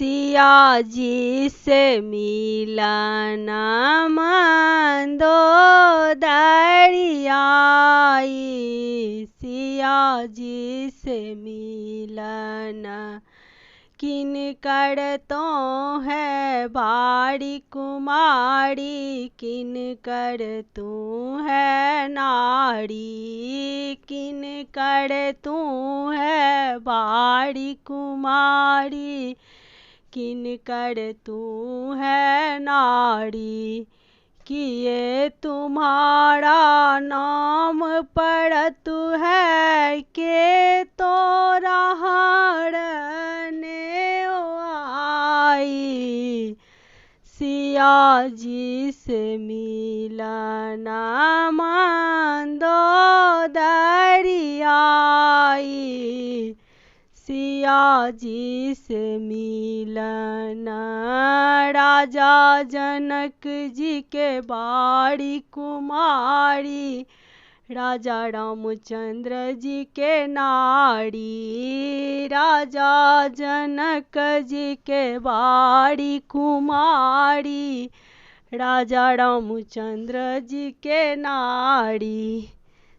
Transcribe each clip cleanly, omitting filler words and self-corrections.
सिया जी से मिलन मंदोदरी आई, सिया जी से मिलन किन कर तो है बाड़ी कुमारी, किन कर तू है नारी, किन कर तू है बाड़ी कुमारी, किन कर तू है नारी। किए तुम्हारा नाम पड़त है, के तोरा हरने आई, सिया जी से मिलन मंदोदरी आई, सिया जी से मिलन। राजा जनक जी के बाड़ी कुमारी, राजा रामचंद्र जी के नारी, राजा जनक जी के बाड़ी कुमारी, राजा रामचंद्र जी के नारी।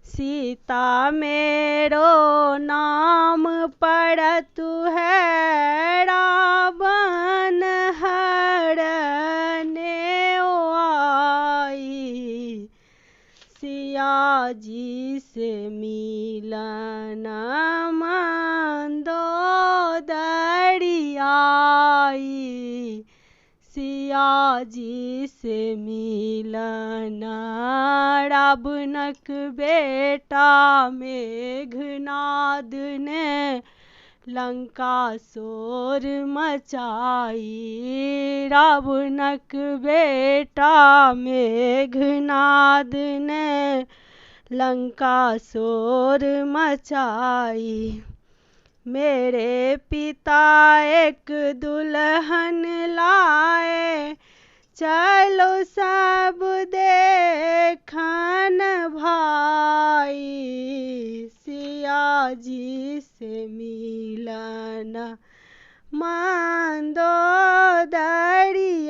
सीता मेरो नाम पड़त है, रावण हरने आई, सिया जी से मिलन मंदोदरी आई, सिया जी से मिलन। रावणक बेटा मेघनाद ने लंका शोर मचाई, रावणक बेटा मेघनाद ने लंका शोर मचाई। मेरे पिता एक दुल्हन लाए, चलो सब देखन भाई, सिया जी से मिलन मंदोदरी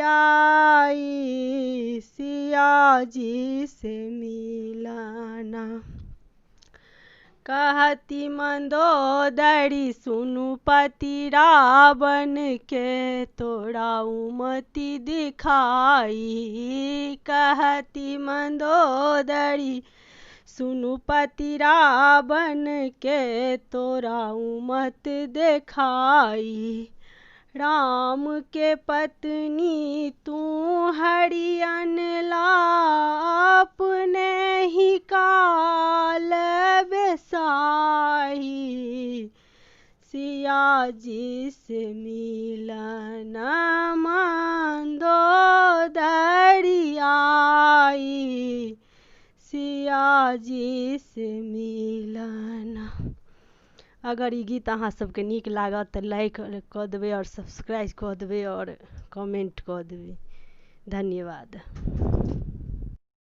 आई, सिया जी से मिलन। कहती मंदोदरी सुनु पति रावण के, तोरा उमति दिखाई, कहती मंदोदरी सुनु पति रावण के, तोरा उमत दिखाई। राम के पत्नी तू हरियन ला, अपने ही काल बेसाही, सिया जी से मिलन मंदोदरी आई, सिया जी से मिलन। अगर ई गीत अहाँ सबके नीक लागत तऽ लाइक कऽ देबै और सब्सक्राइब कऽ देबै और कमेंट कऽ देबै। धन्यवाद।